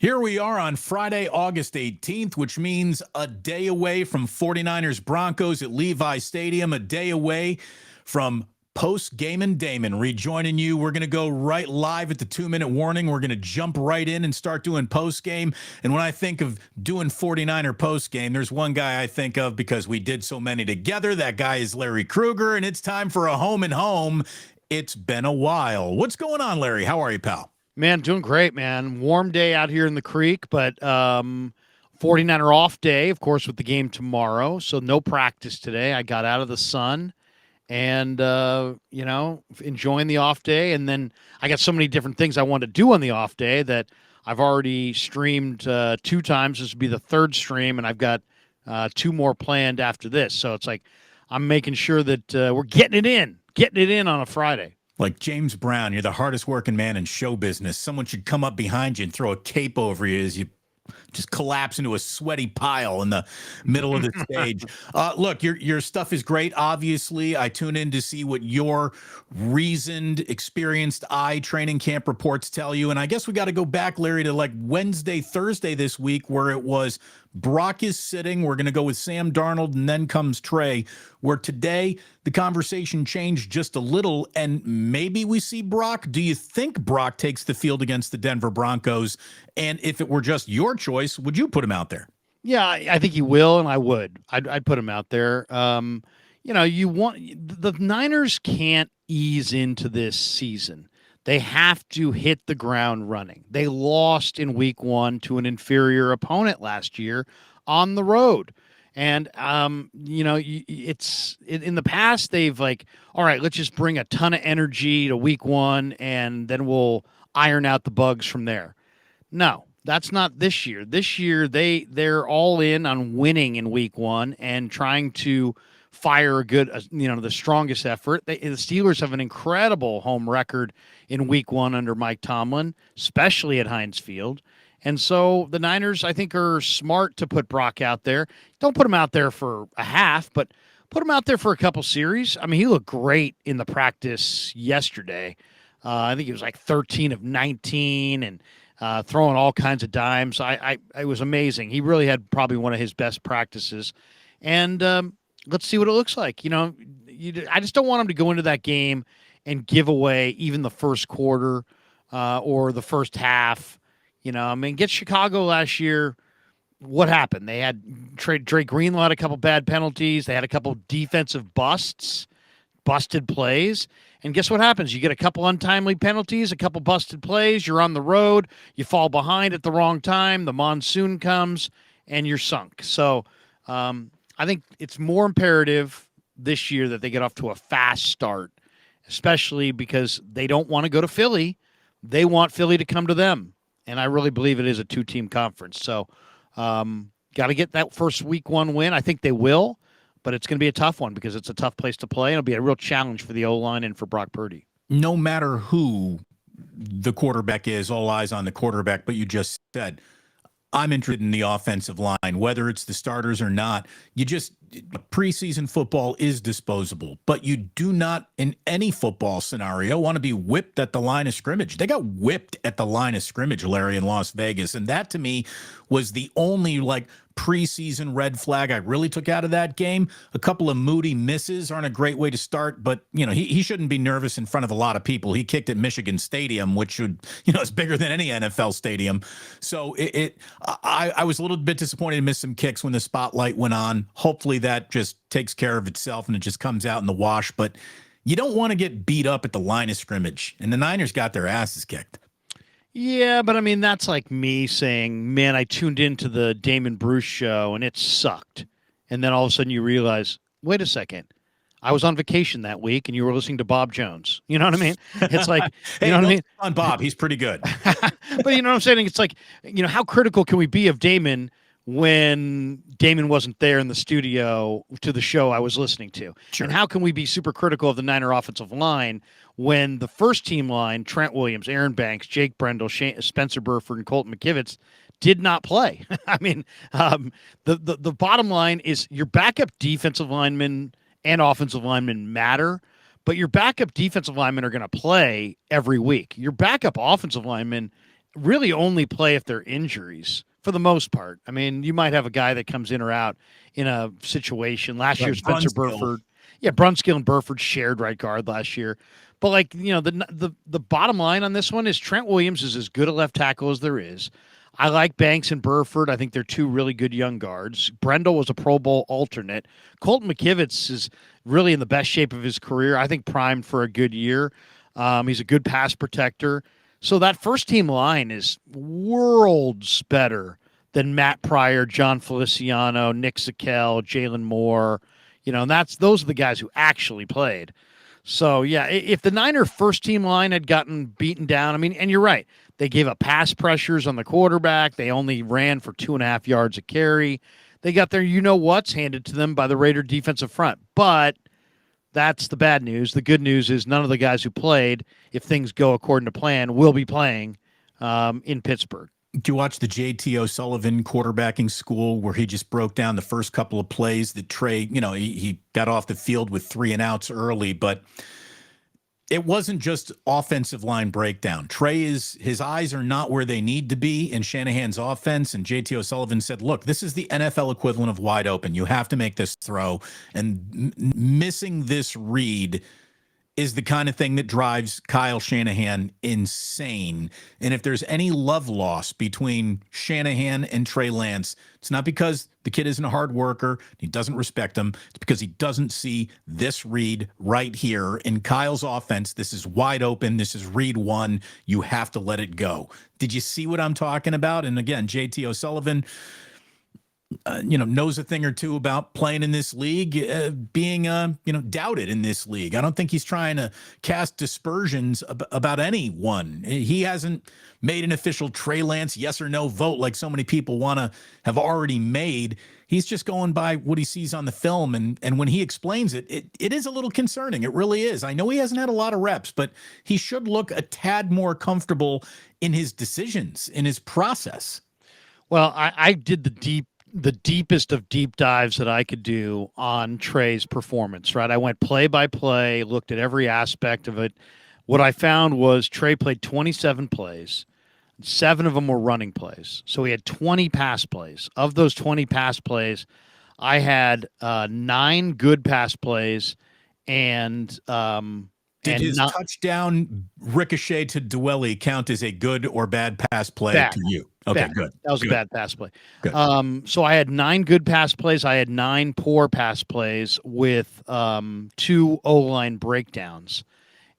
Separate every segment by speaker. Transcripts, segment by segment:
Speaker 1: Here we are on Friday, August 18th, which means a day away from 49ers Broncos at Levi Stadium, a day away from post-game and Damon rejoining you. We're going to go right live at the 2-minute warning. We're going to jump right in and start doing post-game. And when I think of doing 49er post-game, there's one guy I think of because we did so many together. That guy is Larry Krueger, and it's time for a home and home. It's been a while. What's going on, Larry? How are you, pal?
Speaker 2: Man, doing great, man. Warm day out here in the creek, but 49er off day, of course, with the game tomorrow. So no practice today. I got out of the sun and, enjoying the off day. And then I got so many different things I want to do on the off day that I've already streamed 2 times. This will be the 3rd stream, and I've got 2 more planned after this. So it's like I'm making sure that we're getting it in on a Friday.
Speaker 1: Like James Brown, you're the hardest working man in show business. Someone should come up behind you and throw a cape over you as you just collapse into a sweaty pile in the middle of the stage. Look, your stuff is great. Obviously, I tune in to see what your reasoned, experienced eye training camp reports tell you. And I guess we got to go back, Larry, to like Wednesday, Thursday this week, where it was Brock is sitting. We're going to go with Sam Darnold, and then comes Trey, where today the conversation changed just a little, and maybe we see Brock. Do you think Brock takes the field against the Denver Broncos? And if it were just your choice, would you put him out there?
Speaker 2: Yeah, I think he will, and I would. I'd put him out there. You want the Niners can't ease into this season. They have to hit the ground running. They lost in week 1 to an inferior opponent last year on the road. And, it's in the past, they've like, all right, let's just bring a ton of energy to week 1 and then we'll iron out the bugs from there. No, that's not this year. This year, they're all in on winning in week 1 and trying to fire a good, the strongest effort. The Steelers have an incredible home record in week 1 under Mike Tomlin, especially at Heinz Field. And so the Niners, I think, are smart to put Brock out there. Don't put him out there for a half, but put him out there for a couple series. I mean, he looked great in the practice yesterday. I think he was like 13 of 19 and throwing all kinds of dimes. It was amazing. He really had probably one of his best practices. And let's see what it looks like. I just don't want him to go into that game and give away even the first quarter or the first half. Get Chicago last year. What happened? They had Drake Greenlaw had a couple bad penalties. They had a couple defensive busted plays. And guess what happens? You get a couple untimely penalties, a couple busted plays. You're on the road. You fall behind at the wrong time. The monsoon comes, and you're sunk. So I think it's more imperative this year that they get off to a fast start, especially because they don't want to go to Philly. They want Philly to come to them. And I really believe it is a 2-team conference. So got to get that first week 1 win. I think they will, but it's going to be a tough one because it's a tough place to play. It'll be a real challenge for the O-line and for Brock Purdy.
Speaker 1: No matter who the quarterback is, all eyes on the quarterback, but you just said, I'm interested in the offensive line, whether it's the starters or not. Preseason football is disposable, but you do not, in any football scenario, want to be whipped at the line of scrimmage. They got whipped at the line of scrimmage, Larry, in Las Vegas. And that, to me, was the only, preseason red flag I really took out of that game. A couple of moody misses aren't a great way to start, but, he shouldn't be nervous in front of a lot of people. He kicked at Michigan Stadium, which is bigger than any NFL stadium. So I was a little bit disappointed to miss some kicks when the spotlight went on. Hopefully that just takes care of itself and it just comes out in the wash. But you don't want to get beat up at the line of scrimmage. And the Niners got their asses kicked.
Speaker 2: Yeah, but I mean, that's like me saying, man, I tuned into the Damon Bruce show and it sucked. And then all of a sudden you realize, wait a second, I was on vacation that week and you were listening to Bob Jones. You know what I mean? It's like,
Speaker 1: hey,
Speaker 2: you know what I mean?
Speaker 1: On Bob, he's pretty good.
Speaker 2: But you know what I'm saying? It's like, how critical can we be of Damon when Damon wasn't there in the studio to the show I was listening to?
Speaker 1: Sure.
Speaker 2: And how can we be super critical of the Niner offensive line when the first team line, Trent Williams, Aaron Banks, Jake Brendel, Spencer Burford, and Colton McKivitz, did not play? I mean, the bottom line is your backup defensive linemen and offensive linemen matter, but your backup defensive linemen are going to play every week. Your backup offensive linemen really only play if they're injuries for the most part. I mean, you might have a guy that comes in or out in a situation. Last year,
Speaker 1: Right.
Speaker 2: Spencer
Speaker 1: Brunskill.
Speaker 2: Burford, yeah, Brunskill and Burford shared right guard last year. But like the bottom line on this one is Trent Williams is as good a left tackle as there is. I like Banks and Burford. I think they're two really good young guards. Brendel was a Pro Bowl alternate. Colton McKivitz is really in the best shape of his career. I think primed for a good year. He's a good pass protector. So that first team line is worlds better than Matt Pryor, John Feliciano, Nick Zakel, Jalen Moore. And those are the guys who actually played. So yeah, if the Niner first team line had gotten beaten down, I mean, and you're right, they gave up pass pressures on the quarterback. They only ran for 2.5 yards a carry. They got their what's handed to them by the Raider defensive front. But that's the bad news. The good news is none of the guys who played, if things go according to plan, will be playing in Pittsburgh.
Speaker 1: Do you watch the JT O'Sullivan quarterbacking school where he just broke down the first couple of plays that Trey, he got off the field with 3 and outs early, but it wasn't just offensive line breakdown. His eyes are not where they need to be in Shanahan's offense. And JT O'Sullivan said, look, this is the NFL equivalent of wide open. You have to make this throw. And missing this read is the kind of thing that drives Kyle Shanahan insane. And if there's any love loss between Shanahan and Trey Lance, it's not because the kid isn't a hard worker, he doesn't respect him. It's because he doesn't see this read right here in Kyle's offense. This is wide open. This is read one. You have to let it go. Did you see what I'm talking about? And again, JT O'Sullivan, knows a thing or two about playing in this league, being, doubted in this league. I don't think he's trying to cast dispersions about anyone. He hasn't made an official Trey Lance yes or no vote like so many people want to have already made. He's just going by what he sees on the film. And when he explains it, it is a little concerning. It really is. I know he hasn't had a lot of reps, but he should look a tad more comfortable in his decisions, in his process.
Speaker 2: Well, I did the deepest of deep dives that I could do on Trey's performance, right? I went play by play, looked at every aspect of it. What I found was Trey played 27 plays. 7 of them were running plays. So he had 20 pass plays. Of those 20 pass plays, I had 9 good pass plays and
Speaker 1: did his touchdown ricochet to Dwelly count as a good or bad pass play to you? Okay,
Speaker 2: bad.
Speaker 1: Good.
Speaker 2: That was
Speaker 1: good.
Speaker 2: a bad pass play.
Speaker 1: Good.
Speaker 2: So I had 9 good pass plays. I had 9 poor pass plays with 2 O-line breakdowns.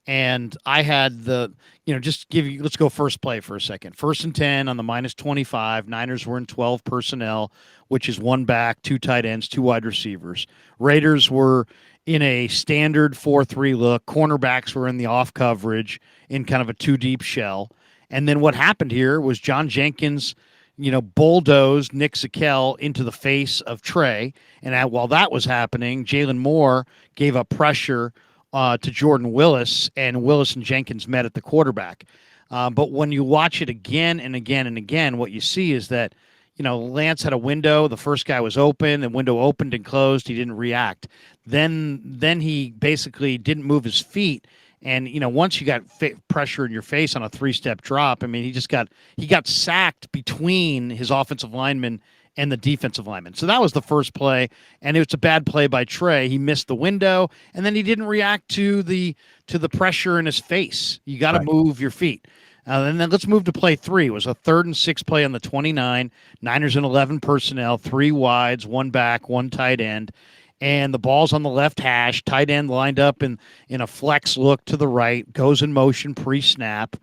Speaker 2: And I had let's go first play for a second. 1st and 10 on the -25. Niners were in 12 personnel, which is 1 back, 2 tight ends, 2 wide receivers. Raiders were in a standard 4-3 look. Cornerbacks were in the off coverage in kind of a 2 deep shell. And then what happened here was John Jenkins, bulldozed Nick Zakel into the face of Trey. And while that was happening, Jalen Moore gave up pressure to Jordan Willis, and Willis and Jenkins met at the quarterback. But when you watch it again and again and again, what you see is that, Lance had a window. The first guy was open. The window opened and closed. He didn't react. Then he basically didn't move his feet. And, once you got pressure in your face on a 3-step drop, I mean, he got sacked between his offensive lineman and the defensive lineman. So that was the first play, and it was a bad play by Trey. He missed the window, and then he didn't react to the pressure in his face. You got to move your feet. And then let's move to play 3. It was a 3rd and 6 play on the 29. Niners in 11 personnel, 3 wides, 1 back, 1 tight end. And the ball's on the left hash. Tight end lined up in a flex look to the right, goes in motion pre-snap.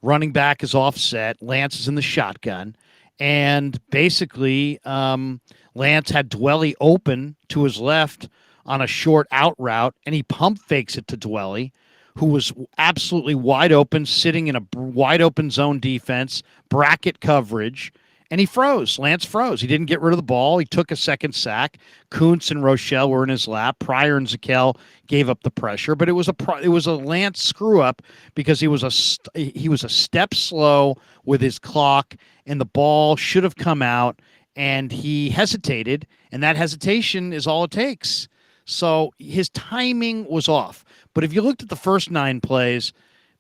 Speaker 2: Running back is offset. Lance is in the shotgun. And basically, Lance had Dwelly open to his left on a short out route, and he pump fakes it to Dwelly, who was absolutely wide open, sitting in a wide open zone defense, bracket coverage, and he froze. Lance froze. He didn't get rid of the ball. He took a second sack. Kuntz and Rochelle were in his lap. Pryor and Zakel gave up the pressure, but it was a Lance screw up because he was a step slow with his clock, and the ball should have come out, and he hesitated, and that hesitation is all it takes. So his timing was off. But if you looked at the first 9 plays,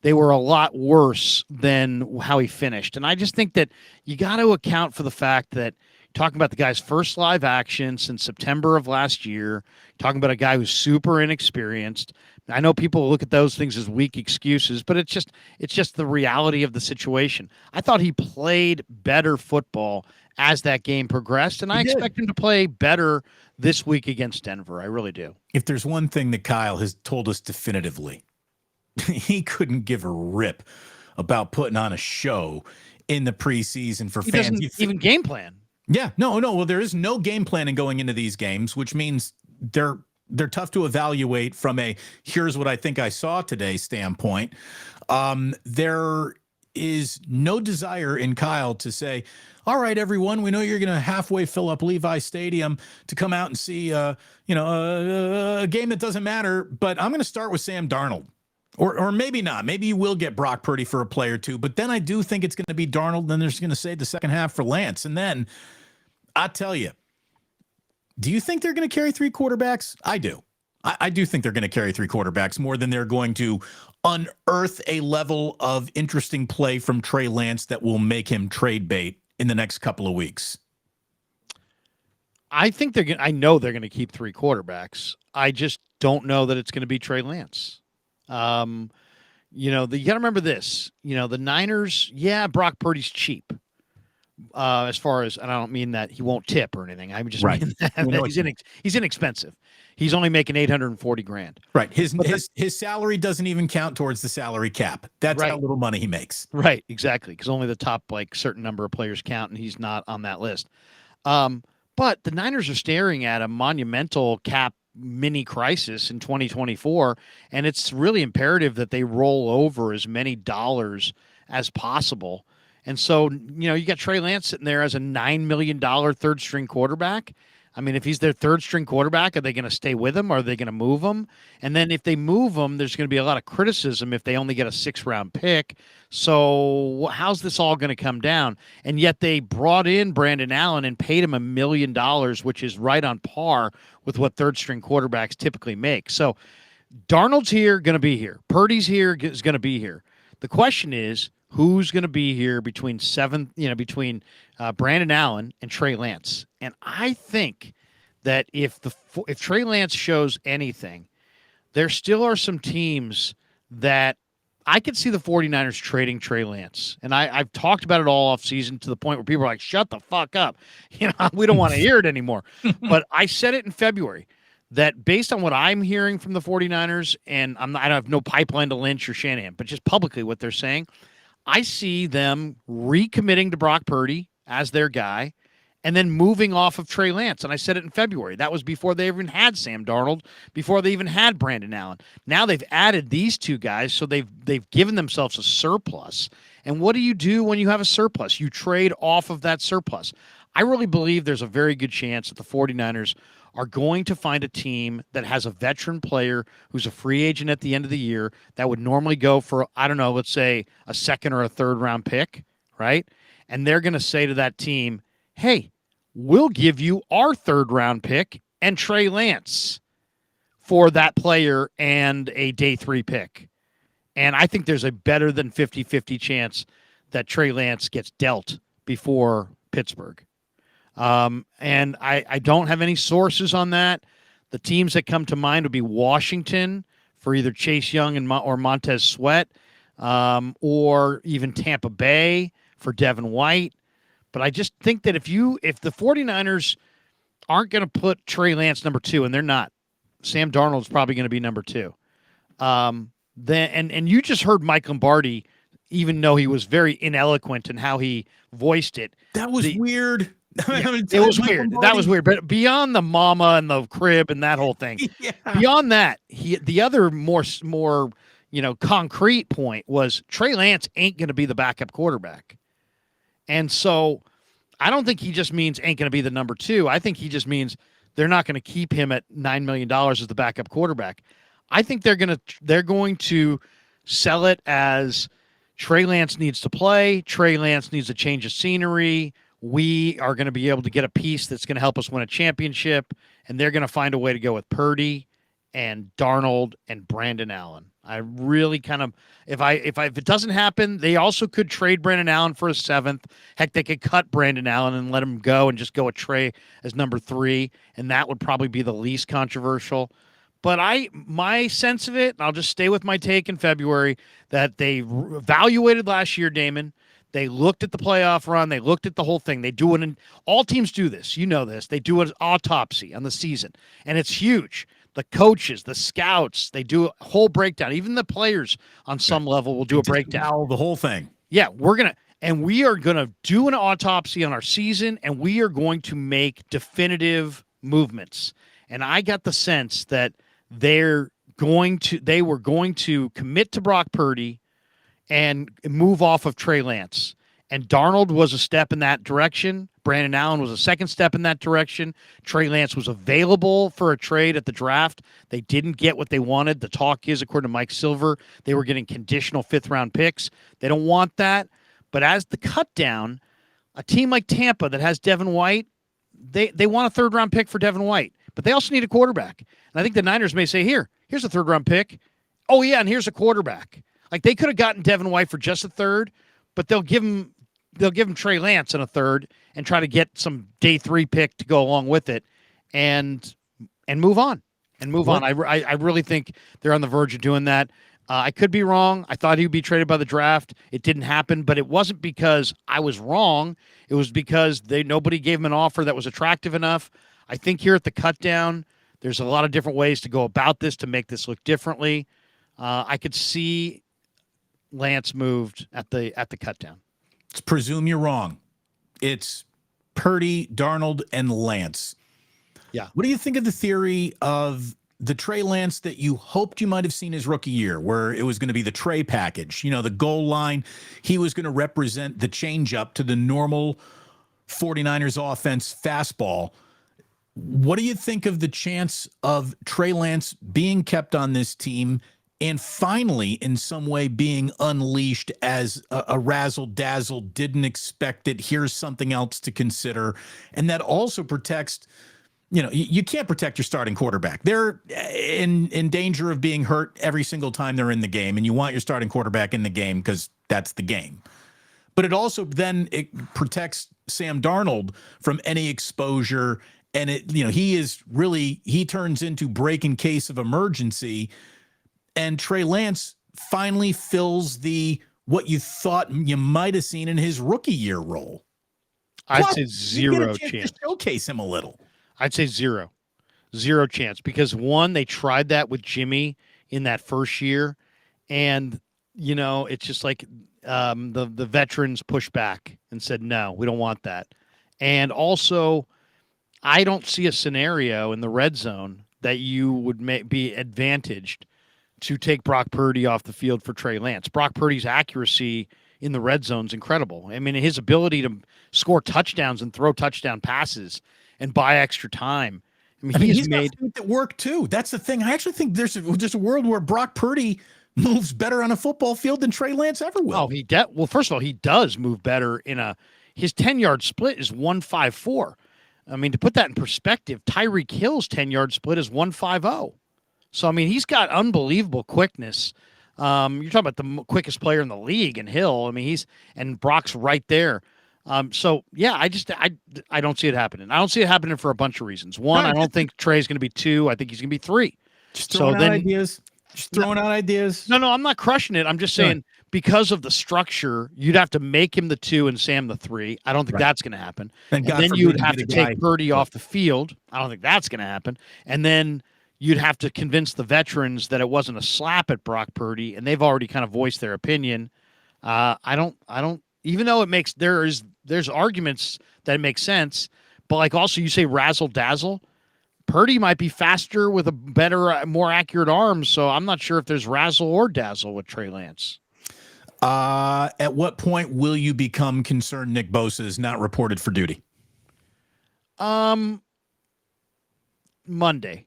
Speaker 2: they were a lot worse than how he finished. And I just think that you got to account for the fact that talking about the guy's first live action since September of last year, talking about a guy who's super inexperienced. I know people look at those things as weak excuses, but it's just the reality of the situation. I thought he played better football as that game progressed, and I expect him to play better this week against Denver. I really do.
Speaker 1: If there's one thing that Kyle has told us definitively, he couldn't give a rip about putting on a show in the preseason for
Speaker 2: He
Speaker 1: fans.
Speaker 2: doesn't even game plan.
Speaker 1: Yeah, no. Well, there is no game planning going into these games, which means they're tough to evaluate from a here's what I think I saw today standpoint. There is no desire in Kyle to say, all right, everyone, we know you're going to halfway fill up Levi Stadium to come out and see, a game that doesn't matter, but I'm going to start with Sam Darnold. Or maybe not. Maybe you will get Brock Purdy for a play or two, but then I do think it's going to be Darnold. Then there's going to say the second half for Lance. And then I tell you, do you think they're going to carry three quarterbacks? I do. I do think they're going to carry three quarterbacks more than they're going to unearth a level of interesting play from Trey Lance that will make him trade bait in the next couple of weeks.
Speaker 2: I think I know they're going to keep three quarterbacks. I just don't know that it's going to be Trey Lance. You got to remember this. The Niners, Brock Purdy's cheap. As far as, and I don't mean that he won't tip or anything. I just mean that he's inexpensive. He's only making $840,000.
Speaker 1: Right. His salary doesn't even count towards the salary cap. That's how little money he makes.
Speaker 2: Right. Exactly. Because only the top certain number of players count, and he's not on that list. But the Niners are staring at a monumental cap mini crisis in 2024, and it's really imperative that they roll over as many dollars as possible. And so, you got Trey Lance sitting there as a $9 million third string quarterback. I mean, if he's their third string quarterback, are they going to stay with him? Or are they going to move him? And then if they move him, there's going to be a lot of criticism if they only get a 6th-round pick. So how's this all going to come down? And yet they brought in Brandon Allen and paid him $1 million, which is right on par with what third string quarterbacks typically make. So Darnold's here, going to be here. Purdy's here, is going to be here. The question is, who's going to be here between Brandon Allen and Trey Lance? And I think that if Trey Lance shows anything, there still are some teams that I could see the 49ers trading Trey Lance. And I've talked about it all off season to the point where people are like, shut the fuck up. We don't want to hear it anymore. But I said it in February that based on what I'm hearing from the 49ers, and I have no pipeline to Lynch or Shanahan, but just publicly what they're saying, I see them recommitting to Brock Purdy as their guy and then moving off of Trey Lance. And I said it in February. That was before they even had Sam Darnold, before they even had Brandon Allen. Now they've added these two guys, so they've given themselves a surplus. And what do you do when you have a surplus? You trade off of that surplus. I really believe there's a very good chance that the 49ers are going to find a team that has a veteran player who's a free agent at the end of the year that would normally go for, I don't know, let's say a 2nd or a 3rd-round pick, right? And they're going to say to that team, hey, we'll give you our 3rd-round pick and Trey Lance for that player and a day 3 pick. And I think there's a better than 50-50 chance that Trey Lance gets dealt before Pittsburgh. And I don't have any sources on that. The teams that come to mind would be Washington for either Chase Young or Montez Sweat, or even Tampa Bay for Devin White. But I just think that if the 49ers aren't going to put Trey Lance number 2, and they're not, Sam Darnold's probably going to be number 2. Then you just heard Mike Lombardi, even though he was very ineloquent in how he voiced it.
Speaker 1: That was weird.
Speaker 2: Yeah, it was weird. That was weird. But beyond the mama and the crib and that whole thing, beyond that, the other more concrete point was Trey Lance ain't going to be the backup quarterback. And so I don't think he just means ain't going to be the number 2. I think he just means they're not going to keep him at $9 million as the backup quarterback. I think they're going to sell it as Trey Lance needs to play. Trey Lance needs a change of scenery. We are going to be able to get a piece that's going to help us win a championship, and they're going to find a way to go with Purdy and Darnold and Brandon Allen. I really kind of if it doesn't happen, they also could trade Brandon Allen for a seventh. Heck, they could cut Brandon Allen and let him go and just go with Trey as number 3, and that would probably be the least controversial. But my sense of it, and I'll just stay with my take in February, that they evaluated last year, Damon. They looked at the playoff run. They looked at the whole thing. They do it, and all teams do this. You know this. They do an autopsy on the season, and it's huge. The coaches, the scouts, they do a whole breakdown. Even the players on some level will do a breakdown.
Speaker 1: The whole thing.
Speaker 2: Yeah, we are gonna do an autopsy on our season, and we are going to make definitive movements. And I got the sense that they were going to commit to Brock Purdy and move off of Trey Lance. And Darnold was a step in that direction. Brandon Allen was a second step in that direction. Trey Lance was available for a trade at the draft. They didn't get what they wanted. The talk is, according to Mike Silver, they were getting conditional 5th-round picks. They don't want that. But as the cut down, a team like Tampa that has Devin White, they want a 3rd-round pick for Devin White. But they also need a quarterback. And I think the Niners may say, here's a 3rd-round pick. Oh, yeah, and here's a quarterback. Like, they could have gotten Devin White for just a 3rd, but they'll give him Trey Lance in a 3rd and try to get some day 3 pick to go along with it and move on. I really think they're on the verge of doing that. I could be wrong. I thought he would be traded by the draft. It didn't happen, but it wasn't because I was wrong. It was because nobody gave him an offer that was attractive enough. I think here at the cut down, there's a lot of different ways to go about this to make this look differently. I could see Lance moved at the cut down.
Speaker 1: Let's presume you're wrong. It's Purdy, Darnold, and Lance.
Speaker 2: Yeah.
Speaker 1: What do you think of the theory of the Trey Lance that you hoped you might have seen his rookie year, where it was going to be the Trey package? You know, the goal line. He was going to represent the changeup to the normal 49ers offense fastball. What do you think of the chance of Trey Lance being kept on this team and finally, in some way, being unleashed as a razzle-dazzle, didn't expect it, here's something else to consider, and that also protects, you can't protect your starting quarterback. They're in danger of being hurt every single time they're in the game, and you want your starting quarterback in the game because that's the game. But it also then protects Sam Darnold from any exposure, and he turns into break in case of emergency. And Trey Lance finally fills what you thought you might have seen in his rookie year role.
Speaker 2: I'd say zero chance.
Speaker 1: To showcase him a little.
Speaker 2: I'd say zero chance, because one, they tried that with Jimmy in that first year, and it's just like the veterans pushed back and said, no, we don't want that. And also, I don't see a scenario in the red zone that you would be advantaged to take Brock Purdy off the field for Trey Lance. Brock Purdy's accuracy in the red zone is incredible. I mean, his ability to score touchdowns and throw touchdown passes and buy extra time. I mean, he's made
Speaker 1: it work too. That's the thing. I actually think there's just a world where Brock Purdy moves better on a football field than Trey Lance ever will.
Speaker 2: Oh, well, first of all, he does move better his 10-yard split is 1.54. I mean, to put that in perspective, Tyreek Hill's 10-yard split is 1.50. So, I mean, he's got unbelievable quickness. You're talking about the quickest player in the league in Hill. I mean, and Brock's right there. So, yeah, I don't see it happening. I don't see it happening for a bunch of reasons. One, I don't think Trey's going to be 2. I think he's going to be 3.
Speaker 1: Just throwing out ideas. No,
Speaker 2: I'm not crushing it. I'm just saying because of the structure, you'd have to make him the 2 and Sam the 3. I don't think that's going to happen. And then you'd have to take Purdy off the field. I don't think that's going to happen. And then you'd have to convince the veterans that it wasn't a slap at Brock Purdy, and they've already kind of voiced their opinion. I don't. Even though there's arguments that it makes sense, but like also you say razzle dazzle, Purdy might be faster with a better, more accurate arm. So I'm not sure if there's razzle or dazzle with Trey Lance.
Speaker 1: At what point will you become concerned Nick Bosa is not reported for duty?
Speaker 2: Monday.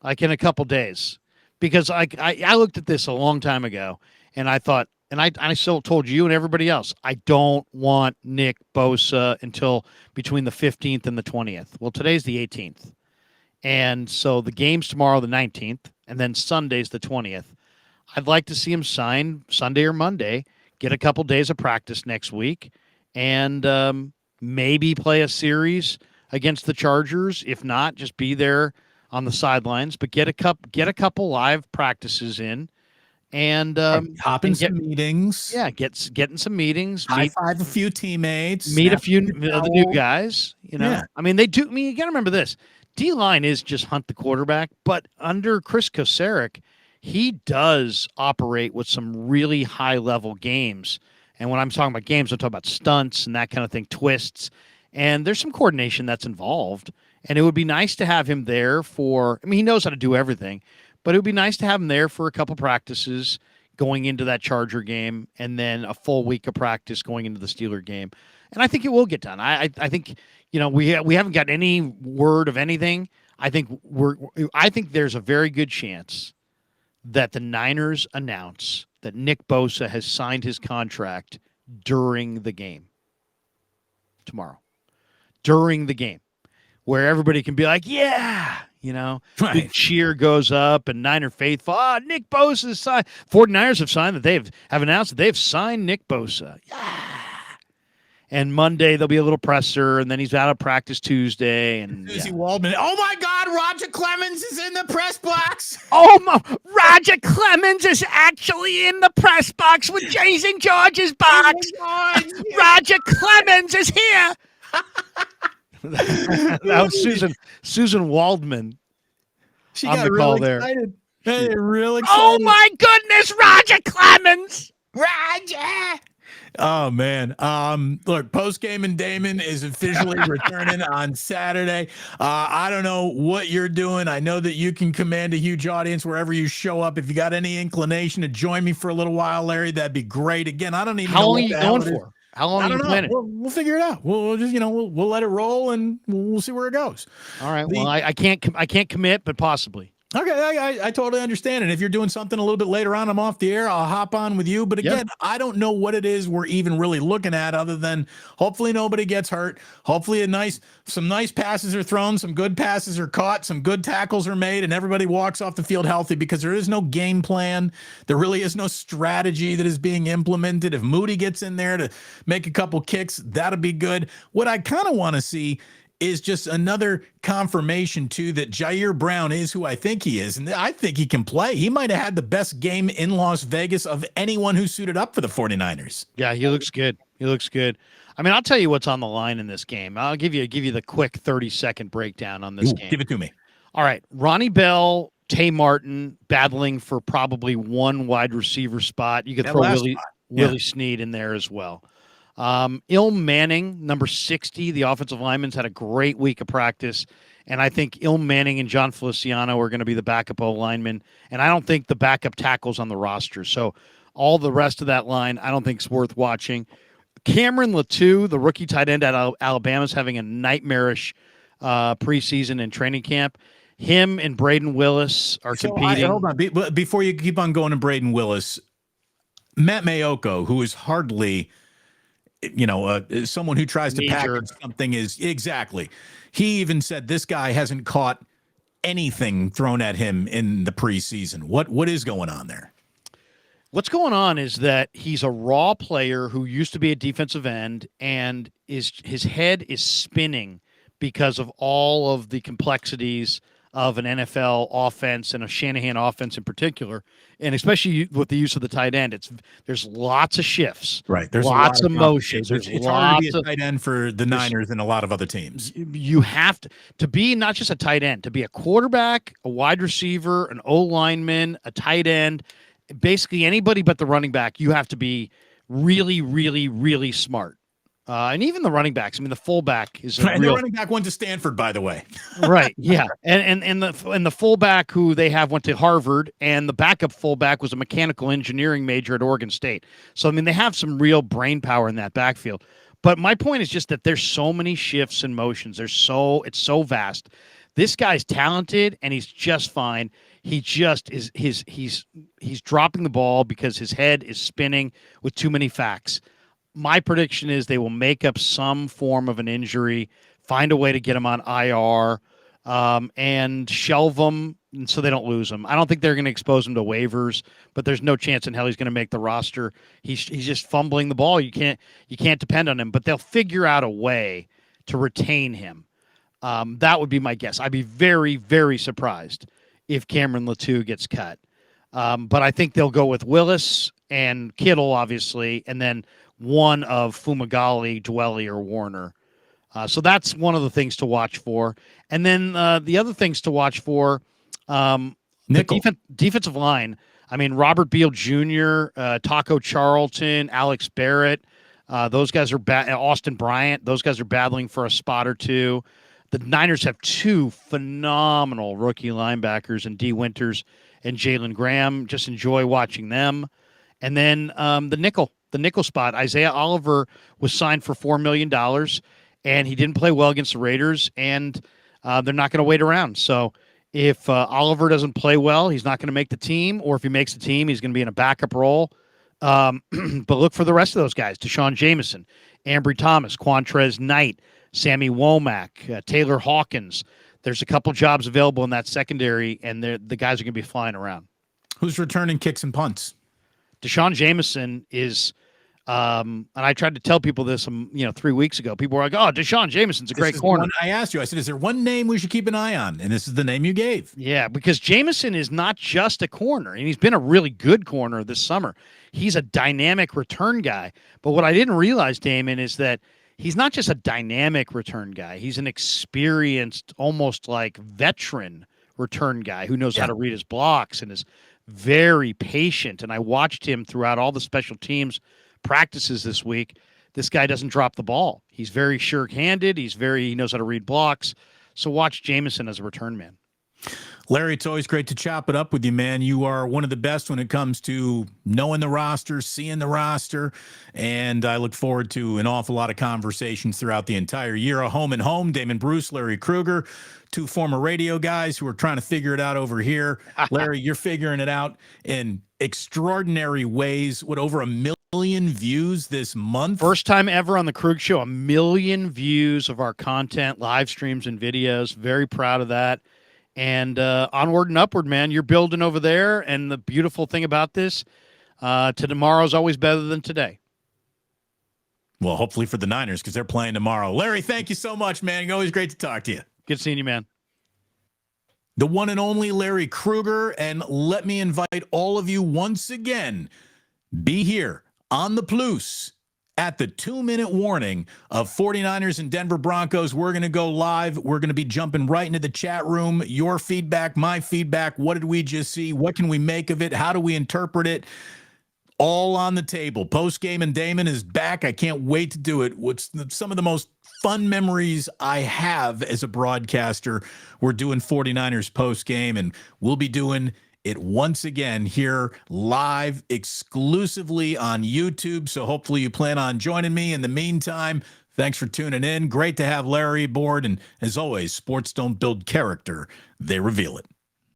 Speaker 2: Like in a couple days, because I looked at this a long time ago, and I thought, and I still told you and everybody else, I don't want Nick Bosa until between the 15th and the 20th. Well, today's the 18th, and so the game's tomorrow, the 19th, and then Sunday's the 20th. I'd like to see him sign Sunday or Monday, get a couple days of practice next week, and maybe play a series against the Chargers. If not, just be there on the sidelines, but get a couple live practices in, and
Speaker 1: Hop in some meetings.
Speaker 2: yeah, getting some meetings,
Speaker 1: High five a few teammates.
Speaker 2: meet a few
Speaker 1: snap
Speaker 2: of the new guys.
Speaker 1: Yeah.
Speaker 2: I mean, they do. I mean, you got to remember this: D line is just hunt the quarterback, but under Chris Kosaric, he does operate with some really high level games. And when I'm talking about games, I'm talking about stunts and that kind of thing, twists, and there's some coordination that's involved. And it would be nice to have him there for. I mean, he knows how to do everything, but it would be nice to have him there for a couple practices going into that Charger game, and then a full week of practice going into the Steeler game. And I think it will get done. I think we haven't got any word of anything. I think there's a very good chance that the Niners announce that Nick Bosa has signed his contract during the game tomorrow. During the game, where everybody can be like, yeah,
Speaker 1: Right.
Speaker 2: big cheer goes up, and Niner faithful, Nick Bosa signed. 49ers have signed that have announced that they've signed Nick Bosa. Yeah. And Monday there'll be a little presser, and then he's out of practice Tuesday. And
Speaker 1: Susie Waldman. Oh my God, Roger Clemens is in the press box.
Speaker 2: Oh my! Roger Clemens is actually in the press box with Jason George's box. Roger Clemens is here. That was Susan Waldman.
Speaker 1: She
Speaker 2: on
Speaker 1: got
Speaker 2: the
Speaker 1: real
Speaker 2: call there.
Speaker 1: excited. Hey, real excited.
Speaker 2: Oh my goodness, Roger Clemens.
Speaker 1: Roger. Oh man. Look, post game and Damon is officially returning on Saturday. I don't know what you're doing. I know that you can command a huge audience wherever you show up. If you got any inclination to join me for a little while, Larry, that'd be great. Again, I don't even know
Speaker 2: How long
Speaker 1: what
Speaker 2: are you
Speaker 1: the hell
Speaker 2: going
Speaker 1: it is.
Speaker 2: for? How long
Speaker 1: I
Speaker 2: are you
Speaker 1: don't know.
Speaker 2: planning?
Speaker 1: We'll figure it out. We'll just we'll let it roll and we'll see where it goes.
Speaker 2: All right. Well, I can't commit, but possibly.
Speaker 1: Okay, I totally understand. And if you're doing something a little bit later on, I'm off the air. I'll hop on with you. But again, I don't know what it is we're even really looking at, other than hopefully nobody gets hurt. Hopefully some nice passes are thrown, some good passes are caught, some good tackles are made, and everybody walks off the field healthy, because there is no game plan. There really is no strategy that is being implemented. If Moody gets in there to make a couple kicks, that'll be good. What I kind of want to see is just another confirmation, too, that Jair Brown is who I think he is. And I think he can play. He might have had the best game in Las Vegas of anyone who suited up for the 49ers.
Speaker 2: Yeah, he looks good. He looks good. I mean, I'll tell you what's on the line in this game. I'll give you the quick 30-second breakdown on this game.
Speaker 1: Give it to me.
Speaker 2: All right. Ronnie Bell, Tay Martin battling for probably one wide receiver spot. You could throw Willie Snead in there as well. Manning, number 60, the offensive lineman's had a great week of practice, and I think Manning and John Feliciano are going to be the backup O-linemen, and I don't think the backup tackle's on the roster. So all the rest of that line I don't think is worth watching. Cameron Latou, the rookie tight end at Alabama, is having a nightmarish preseason and training camp. Him and Braden Willis are competing.
Speaker 1: Hold on. Before you keep on going to Braden Willis, Matt Mayoko, who is hardly – someone who tries to package something is exactly. He even said this guy hasn't caught anything thrown at him in the preseason. What is going on there?
Speaker 2: What's going on is that he's a raw player who used to be a defensive end, and his head is spinning because of all of the complexities of an NFL offense and a Shanahan offense in particular, and especially with the use of the tight end. There's lots of shifts,
Speaker 1: right? There's
Speaker 2: lots of motion.
Speaker 1: It's harder to be a tight end for the Niners than a lot of other teams.
Speaker 2: You have to be not just a tight end, to be a quarterback, a wide receiver, an O lineman, a tight end, basically anybody but the running back. You have to be really, really, really smart. And even the running backs. I mean, the fullback is
Speaker 1: the running back went to Stanford, by the way.
Speaker 2: Right. Yeah. And the fullback who they have went to Harvard, and the backup fullback was a mechanical engineering major at Oregon State. So, I mean, they have some real brain power in that backfield. But my point is just that there's so many shifts and motions. It's so vast. This guy's talented, and he's just fine. He just is he's dropping the ball because his head is spinning with too many facts. My prediction is they will make up some form of an injury, find a way to get him on IR, and shelve him and so they don't lose him. I don't think they're going to expose him to waivers, but there's no chance in hell he's going to make the roster. He's just fumbling the ball. You can't depend on him, but they'll figure out a way to retain him. That would be my guess. I'd be very, very surprised if Cameron Latou gets cut. But I think they'll go with Willis and Kittle, obviously, and then one of Fumagalli, Dwelly, or Warner. So that's one of the things to watch for. And then the other things to watch for, the defensive line. I mean, Robert Beal Jr., Taco Charlton, Alex Barrett, those guys are Austin Bryant. Those guys are battling for a spot or two. The Niners have two phenomenal rookie linebackers in D. Winters and Jalen Graham. Just enjoy watching them. And then the nickel spot. Isaiah Oliver was signed for $4 million, and he didn't play well against the Raiders, and they're not going to wait around. So if Oliver doesn't play well, he's not going to make the team, or if he makes the team, he's going to be in a backup role. But look for the rest of those guys: Deshaun Jameson, Ambry Thomas, Quantrez Knight, Sammy Womack, Taylor Hawkins. There's a couple jobs available in that secondary, and the guys are going to be flying around.
Speaker 1: Who's returning kicks and punts?
Speaker 2: Deshaun Jameson is, and I tried to tell people this, 3 weeks ago. People were like, "Oh, Deshaun Jameson's a great corner."
Speaker 1: I asked you. I said, "Is there one name we should keep an eye on?" And this is the name you gave.
Speaker 2: Yeah, because Jameson is not just a corner, and he's been a really good corner this summer. He's a dynamic return guy. But what I didn't realize, Damon, is that he's not just a dynamic return guy. He's an experienced, almost like veteran return guy who knows how to read his blocks and is very patient. And I watched him throughout all the special teams practices this week. This guy doesn't drop the ball. He's very sure-handed. He knows how to read blocks. So watch Jameson as a return man.
Speaker 1: Larry, it's always great to chop it up with you, man. You are one of the best when it comes to knowing the roster, seeing the roster, and I look forward to an awful lot of conversations throughout the entire year. A home and home, Damon Bruce, Larry Krueger, two former radio guys who are trying to figure it out over here. Larry, you're figuring it out in extraordinary ways. What, over 1 million views this month?
Speaker 2: First time ever on the Krug Show, 1 million views of our content, live streams and videos. Very proud of that. And onward and upward, man. You're building over there, and the beautiful thing about this, tomorrow is always better than today.
Speaker 1: Well, hopefully for the Niners, because they're playing tomorrow. Larry, thank you so much, man. Always great to talk to you.
Speaker 2: Good seeing you, man.
Speaker 1: The one and only Larry Krueger, and let me invite all of you once again, be here on the Plus at the 2-minute warning of 49ers and Denver Broncos. We're going to go live. We're going to be jumping right into the chat room. Your feedback, my feedback. What did we just see? What can we make of it? How do we interpret it? All on the table. Post-game, and Damon is back. I can't wait to do it. What's some of the most fun memories I have as a broadcaster? We're doing 49ers post-game, and we'll be doing it once again here live exclusively on YouTube. So hopefully you plan on joining me. In the meantime, thanks for tuning in. Great to have Larry aboard. And as always, sports don't build character, they reveal it.